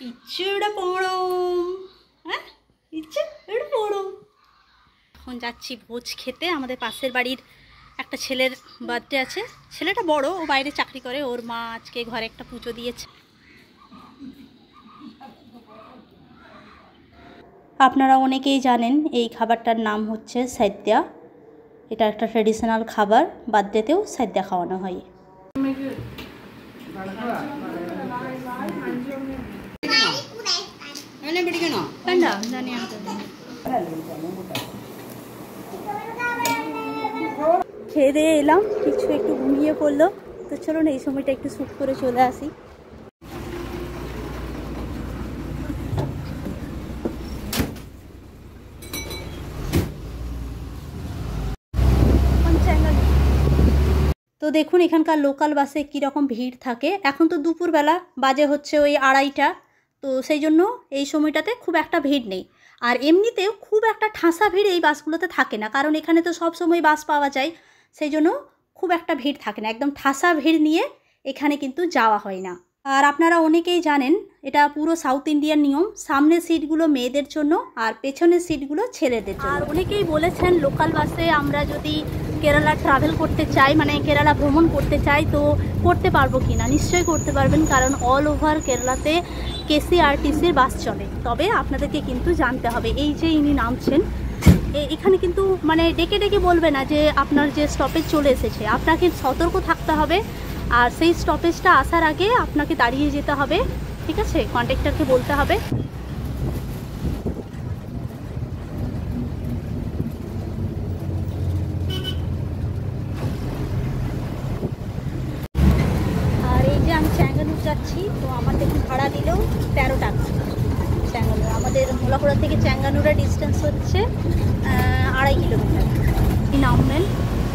ইচ্ছুটা পড়ম, হ্যাঁ ইচ্ছে এটা পড়ম। এখন যাচ্ছি ভোজ খেতে। আমাদের পাশের বাড়ির একটা ছেলের বার্থডে আছে। ছেলেটা বড়, ও বাইরে চাকরি করে। ওর মা আজকে ঘরে একটা পুজো দিয়েছে। আপনারা অনেকেই জানেন এই খাবারটার নাম হচ্ছে সাইদ্যা। এটা একটা ট্রেডিশনাল খাবার, বার্থডেতেও সাইদ্যা খাওয়ানো হয়। খেয়ে দিয়ে এলাম, কিছু একটু ঘুমিয়ে পড়লো। তো চলুন এই সময়টা একটু শ্যুট করে চলে আসি। তো দেখুন এখানকার লোকাল বাসে কীরকম ভিড় থাকে। এখন তো দুপুরবেলা, বাজে হচ্ছে ওই 2:30টা। তো সেই জন্য এই সময়টাতে খুব একটা ভিড় নেই। আর এমনিতেও খুব একটা ঠাসা ভিড় এই বাসগুলোতে থাকে না, কারণ এখানে তো সব সময় বাস পাওয়া যায়। সেই জন্য খুব একটা ভিড় থাকে না, একদম ঠাসা ভিড় নিয়ে এখানে কিন্তু যাওয়া হয় না। আর আপনারা অনেকেই জানেন এটা পুরো সাউথ ইন্ডিয়ান নিয়ম, সামনের সিটগুলো মেয়েদের জন্য আর পেছনের সিটগুলো ছেলেদের জন্য। আর অনেকেই বলেছেন লোকাল বাসে আমরা যদি কেরালা ট্রাভেল করতে চাই, মানে কেরালা ভ্রমণ করতে চাই, তো করতে পারবো কি না। নিশ্চয়ই করতে পারবেন, কারণ অল ওভার কেরালাতে কেসিআরটিসির বাস চলে। তবে আপনাদেরকে কিন্তু জানতে হবে, এই যে ইনি নামছেন এখানে কিন্তু মানে ডেকে ডেকে বলবে না যে আপনার যে স্টপেজ চলে এসেছে। আপনাকে সতর্ক থাকতে হবে, আর সেই স্টপেজটা আসার আগে আপনাকে দাঁড়িয়ে যেতে হবে, ঠিক আছে? কন্ডাক্টরকে বলতে হবে। আর এই যে আমি চ্যাঙ্গানুর যাচ্ছি, তো আমার দেখুন ভাড়া দিলেও 13 টাকা চ্যাঙ্গানুর। আমাদের মোলাপুরা থেকে চ্যাঙ্গানুরের ডিস্টেন্স হচ্ছে 2.5 কিলোমিটার। নামবেন,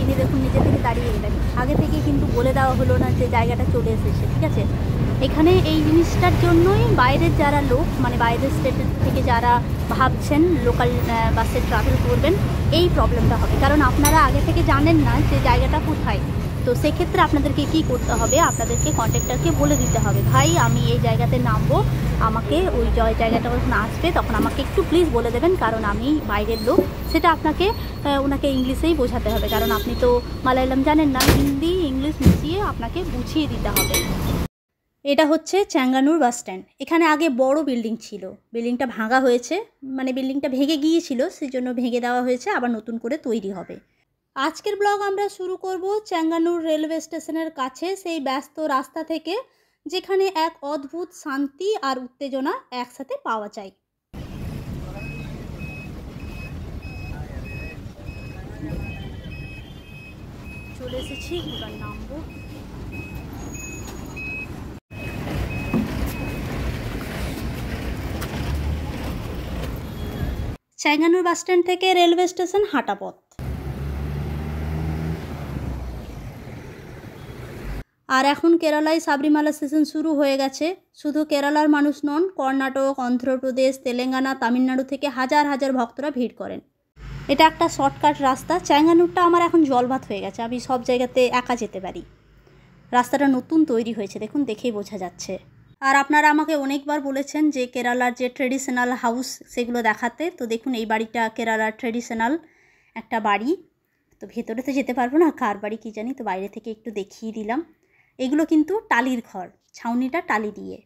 ইনি দেখুন নিজে থেকে দাঁড়িয়ে গেলেন। আগে থেকে কিন্তু বলে দেওয়া হলো না যে জায়গাটা চলে এসেছে, ঠিক আছে? এখানে এই জিনিসটার জন্যই বাইরের যারা লোক, মানে বাইরের স্টেটের থেকে যারা ভাবছেন লোকাল বাসে ট্রাভেল করবেন, এই প্রবলেমটা হবে। কারণ আপনারা আগে থেকে জানেন না যে জায়গাটা কোথায়। তো সেক্ষেত্রে আপনাদেরকে কি করতে হবে, আপনাদেরকে কন্ট্রাক্টরকে বলে দিতে হবে, ভাই আমি এই জায়গাতে নামবো, আমাকে ওই জায়গাটা যখন আসবে তখন আমাকে একটু প্লিজ বলে দেবেন, কারণ আমি বাইরের লোক। সেটা আপনাকে ওনাকে ইংলিশেই বোঝাতে হবে, কারণ আপনি তো মালায়ালাম জানেন না। হিন্দি ইংলিশ মিশিয়ে আপনাকে বুঝিয়ে দিতে হবে। এটা হচ্ছে চ্যাঙ্গানুর বাস স্ট্যান্ড। এখানে আগে বড় বিল্ডিং ছিল, বিল্ডিংটা ভাঙা হয়েছে, মানে বিল্ডিংটা ভেঙে গিয়েছিল, সেই জন্য ভেঙে দেওয়া হয়েছে, আবার নতুন করে তৈরি হবে। আজকের ব্লগ আমরা শুরু করব চ্যাঙ্গানুর রেলওয়ে স্টেশনের কাছে, সেই ব্যস্ত রাস্তা থেকে, যেখানে এক অদ্ভুত শান্তি আর উত্তেজনা একসাথে পাওয়া যায়। চলে এসেছি, এবার নামবো। চ্যাঙ্গানুর বাস স্ট্যান্ড থেকে রেলওয়ে স্টেশন হাঁটা পথ। আর এখন কেরালায় সাবরিমালা সিজন শুরু হয়ে গেছে। শুধু কেরালার মানুষ নন, কর্ণাটক, অন্ধ্রপ্রদেশ, তেলেঙ্গানা, তামিলনাড়ু থেকে হাজার হাজার ভক্তরা ভিড় করেন। এটা একটা শর্টকাট রাস্তা। চ্যাঙ্গানুরটা আমার এখন জলভাত হয়ে গেছে, আমি সব জায়গাতে একা যেতে পারি। রাস্তাটা নতুন তৈরি হয়েছে, দেখুন, দেখেই বোঝা যাচ্ছে। আর আপনারা আমাকে অনেকবার বলেছেন যে কেরালার যে ট্রেডিশনাল হাউস সেগুলো দেখাতে। তো দেখুন এই বাড়িটা কেরালার ট্রেডিশনাল একটা বাড়ি। তো ভেতরে তো যেতে পারবো না, কার বাড়ি কী জানি, তো বাইরে থেকে একটু দেখিয়ে দিলাম। এগুলো কিন্তু টালির ঘর, ছাউনিটা টালি দিয়ে।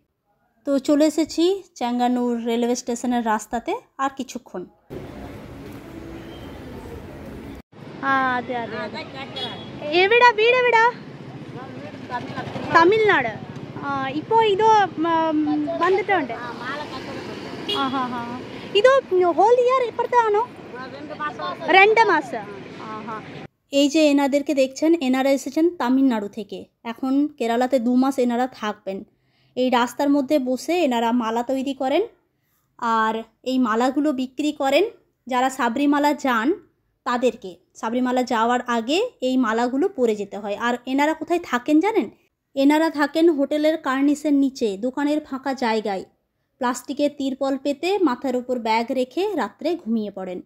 তো চলে এসেছি চ্যাঙ্গানুর রেলওয়ে স্টেশনের রাস্তাতে, আর কিছুক্ষণ। എവിടാ വീട് എവിടാ? തമിഴ്നാട്. ഇപ്പോൾ ഇത് വന്നിട്ടുണ്ട്. ഇത് হোল ইয়ার ഇപ്പുറത്തെ ആണോ? 2 মাস. এই যে এনাদেরকে দেখছেন, এনারা এসেছেন তামিলনাড়ু থেকে। এখন কেরালাতে 2 মাস এনারা থাকবেন। এই রাস্তার মধ্যে বসে এনারা মালা তৈরি করেন, আর এই মালাগুলো বিক্রি করেন যারা সাবরিমালা যান তাদেরকে। সাবরিমালা যাওয়ার আগে এই মালাগুলো পরে যেতে হয়। আর এনারা কোথায় থাকেন জানেন? এনারা থাকেন হোটেলের কার্নিসের নিচে, দোকানের ফাঁকা জায়গায়, প্লাস্টিকের তিরপল পেতে মাথার উপর ব্যাগ রেখে রাত্রে ঘুমিয়ে পড়েন।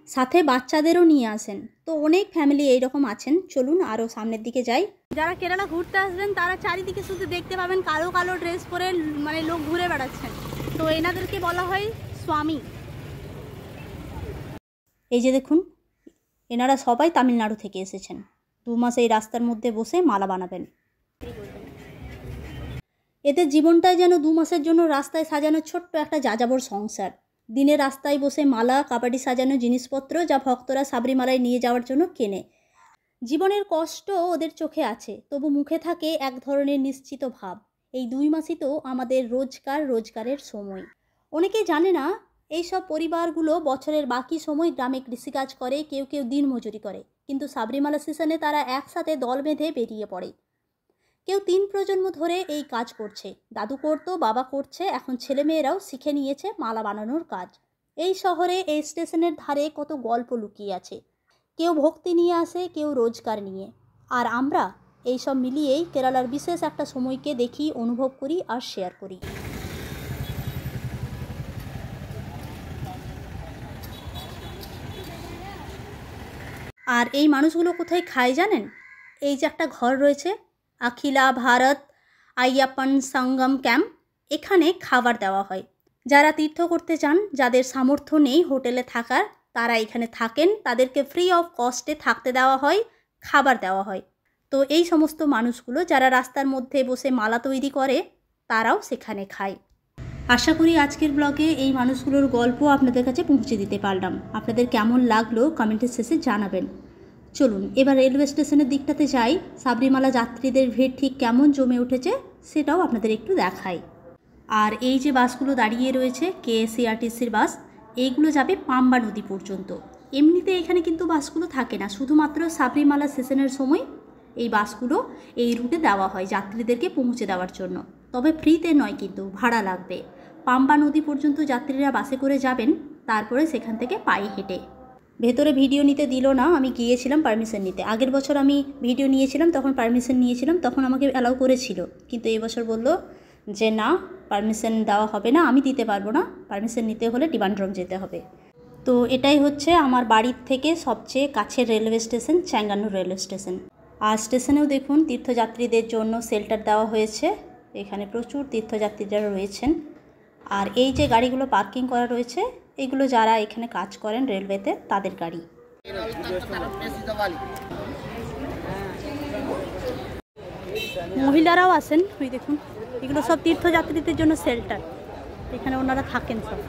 সাথে বাচ্চাদেরও নিয়ে আসেন। তো অনেক ফ্যামিলি এইরকম আছেন। চলুন আরও সামনের দিকে যাই। যারা কেরালা ঘুরতে আসবেন তারা চারিদিকে শুধু দেখতে পাবেন কালো কালো ড্রেস পরে মানে লোক ঘুরে বেড়াচ্ছেন। তো এনাদেরকে বলা হয় স্বামী। এই যে দেখুন, এনারা সবাই তামিলনাড়ু থেকে এসেছেন। 2 মাস এই রাস্তার মধ্যে বসে মালা বানাবেন। এদের জীবনটাই যেন 2 মাসের জন্য রাস্তায় সাজানো ছোট্ট একটা যাযাবর সংসার। দিনে রাস্তায় বসে মালা, কাবাডি সাজানো জিনিসপত্র যা ভক্তরা সাবরিমালায় নিয়ে যাওয়ার জন্য কেনে। জীবনের কষ্ট ওদের চোখে আছে, তবু মুখে থাকে এক ধরনের নিশ্চিত ভাব। এই 2 মাসই তো আমাদের রোজগারের সময়। অনেকেই জানে না এই সব পরিবারগুলো বছরের বাকি সময় গ্রামে কৃষিকাজ করে, কেউ কেউ দিনমজুরি করে, কিন্তু সাবরিমালা সিজনে তারা একসাথে দল বেঁধে বেরিয়ে পড়ে। কেউ 3 প্রজন্ম ধরে এই কাজ করছে। দাদু করতো, বাবা করছে, এখন ছেলেমেয়েরাও শিখে নিয়েছে মালা বানানোর কাজ। এই শহরে এই স্টেশনের ধারে কত গল্প লুকিয়ে আছে। কেউ ভক্তি নিয়ে আসে, কেউ রোজগার নিয়ে। আর আমরা এই সব মিলিয়েই কেরালার বিশেষ একটা সময়কে দেখি, অনুভব করি আর শেয়ার করি। আর এই মানুষগুলো কোথায় খায় জানেন? এই যে একটা ঘর রয়েছে, আখিলা ভারত আইয়াপ্পান সঙ্গম ক্যাম্প, এখানে খাবার দেওয়া হয়। যারা তীর্থ করতে চান, যাদের সামর্থ্য নেই হোটেলে থাকার, তারা এখানে থাকেন। তাদেরকে ফ্রি অফ কস্টে থাকতে দেওয়া হয়, খাবার দেওয়া হয়। তো এই সমস্ত মানুষগুলো যারা রাস্তার মধ্যে বসে মালা তৈরি করে, তারাও সেখানে খায়। আশা করি আজকের ব্লগে এই মানুষগুলোর গল্প আপনাদের কাছে পৌঁছে দিতে পারলাম। আপনাদের কেমন লাগলো কমেন্টের শেষে জানাবেন। চলুন এবার রেলওয়ে স্টেশনের দিকটাতে যাই। সাবরিমালা যাত্রীদের ভিড় ঠিক কেমন জমে উঠেছে সেটাও আপনাদের একটু দেখাই। আর এই যে বাসগুলো দাঁড়িয়ে রয়েছে কেএসআরটিসির বাস, এইগুলো যাবে পাম্বা নদী পর্যন্ত। এমনিতে এখানে কিন্তু বাসগুলো থাকে না, শুধুমাত্র সাবরিমালা সেশনের সময় এই বাসগুলো এই রুটে দেওয়া হয় যাত্রীদেরকে পৌঁছে দেওয়ার জন্য। তবে ফ্রিতে নয়, কিন্তু ভাড়া লাগবে। পাম্বা নদী পর্যন্ত যাত্রীরা বাসে করে যাবেন, তারপরে সেখান থেকে পায়ে হেঁটে। ভেতরে ভিডিও নিতে দিল না, আমি গিয়েছিলাম পারমিশন নিতে। আগের বছর আমি ভিডিও নিয়েছিলাম, তখন পারমিশন নিয়েছিলাম, তখন আমাকে অ্যালাউ করেছিল। কিন্তু এবছর বলল যে না, পারমিশন দেওয়া হবে না, আমি দিতে পারবো না, পারমিশন নিতে হলে ডিমান্ড্রম যেতে হবে। তো এটাই হচ্ছে আমার বাড়ির থেকে সবচেয়ে কাছের রেলওয়ে স্টেশন, চ্যাঙ্গানুর রেলওয়ে স্টেশন। আর স্টেশনেও দেখুন তীর্থযাত্রীদের জন্য শেল্টার দেওয়া হয়েছে। এখানে প্রচুর তীর্থযাত্রীরা রয়েছেন। আর এই যে গাড়িগুলো পার্কিং করা রয়েছে, এগুলো যারা এখানে কাজ করেন রেলওয়েতে, তাদের গাড়ি। মহিলারাও আসেন, ওই দেখুন, এগুলো সব তীর্থযাত্রীদের জন্য শেল্টার, এখানে ওনারা থাকেন সব।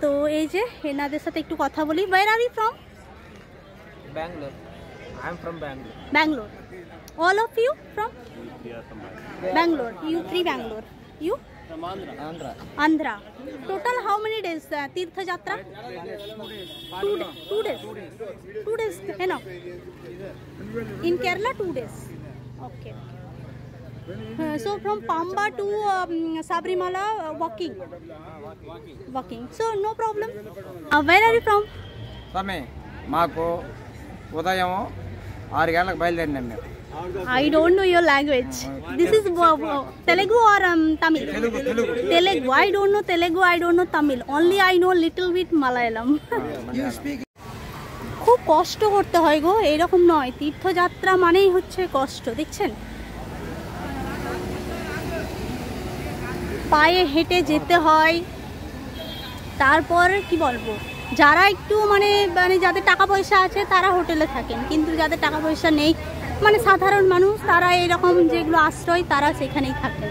তো এই যে এনাদের সাথে একটু কথা বলি। Where are you from? Bangalore. I'm from Bangalore. Bangalore. All of you from? Yeah, from Bangalore. You 3 Bangalore. You? From Andhra. Andhra. Total how many days Tirtha Jatra? 2 days. 2 days. 2 days. Enough. In Kerala 2 days. Okay. So from Pamba to Sabrimala walking. So no problem. Where are you from? Same. మాకు ఉదయం 6 గంటలకు బయలుదేరినాం మేము. I don't know your language. This is Telugu or Tamil? Telugu. I don't know Telugu. I don't know Tamil. Only I know little bit Malayalam. You speak. খুব কষ্ট করতে হয় গো, এরকম নয়। তীর্থযাত্রা মানেই হচ্ছে কষ্ট, দেখছেন? পায়ে হেঁটে যেতে হয়। তারপর কি বলবো, যারা একটু মানে যাদের টাকা পয়সা আছে তারা হোটেলে থাকেন, কিন্তু যাদের টাকা পয়সা নেই, মানে সাধারণ মানুষ, তারা এরকম যেগুলো আশ্রয়, তারা সেখানেই থাকেন।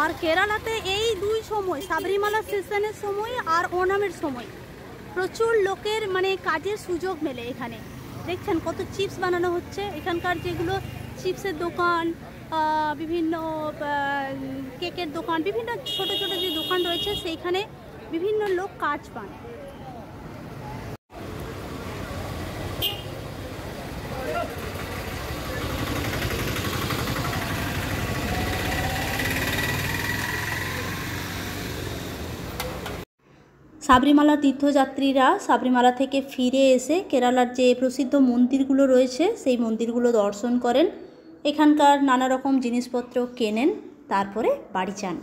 আর কেরালাতে এই 2 সময়, সাবরিমালা সিজনের সময় আর ওনামের সময়, প্রচুর লোকের মানে কাজের সুযোগ মেলে এখানে। দেখছেন কত চিপস বানানো হচ্ছে। এখানকার যেগুলো চিপসের দোকান, বিভিন্ন কেকের দোকান, বিভিন্ন ছোট ছোট যে দোকান রয়েছে, সেইখানে বিভিন্ন লোক কাজ পান। সাবরিমালা তীর্থযাত্রীরা সাবরিমালা থেকে ফিরে এসে কেরালার যে প্রসিদ্ধ মন্দিরগুলো রয়েছে সেই মন্দিরগুলো দর্শন করেন, এখানকার নানা রকম জিনিসপত্র কেনেন, তারপরে বাড়ি যান।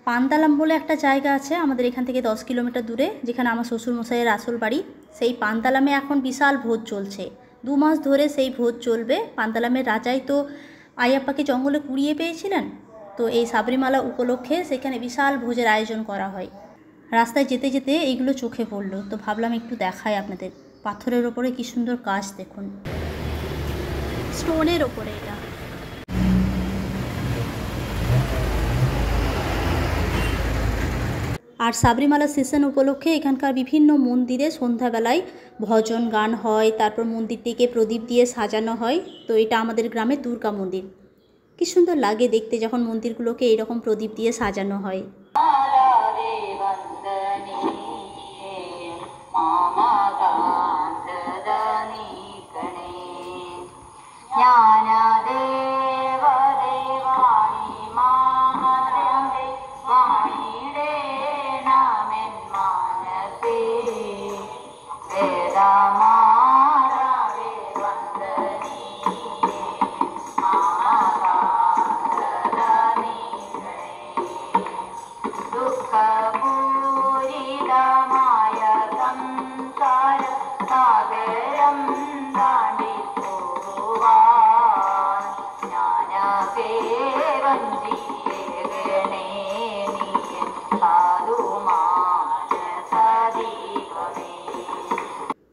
পান্তালাম বলে একটা জায়গা আছে আমাদের এখান থেকে 10 কিলোমিটার দূরে, যেখানে আমার শ্বশুরমশাইয়ের আসল বাড়ি। সেই পান্তালামে এখন বিশাল ভোজ চলছে। 2 মাস ধরে সেই ভোজ চলবে। পান্তালামের রাজাই তো আইয়াপ্পাকে জঙ্গলে কুড়িয়ে পেয়েছিলেন, তো এই সাবরিমালা উপলক্ষে সেখানে বিশাল ভোজের আয়োজন করা হয়। রাস্তায় যেতে যেতে এইগুলো চোখে পড়লো, তো ভাবলাম একটু দেখাই আপনাদের। পাথরের ওপরে কি সুন্দর কাজ দেখুন, স্টোনের ওপরে এটা। আর সাবরিমালা সিজন উপলক্ষে এখানকার বিভিন্ন মন্দিরে সন্ধ্যাবেলায় ভজন গান হয়, তারপর মন্দিরটিকে প্রদীপ দিয়ে সাজানো হয়। তো এটা আমাদের গ্রামের দুর্গা মন্দির। কি সুন্দর লাগে দেখতে যখন মন্দিরগুলোকে এইরকম প্রদীপ দিয়ে সাজানো হয়।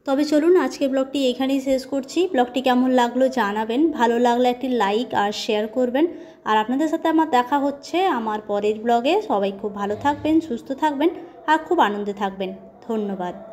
তবে চলুন আজকের ব্লগটি এখানেই শেষ করছি। ব্লগটি কেমন লাগলো জানাবেন, ভালো লাগলে একটি লাইক আর শেয়ার করবেন। আর আপনাদের সাথে আমার দেখা হচ্ছে আমার পরের ব্লগে। সবাই খুব ভালো থাকবেন, সুস্থ থাকবেন আর খুব আনন্দে থাকবেন। ধন্যবাদ।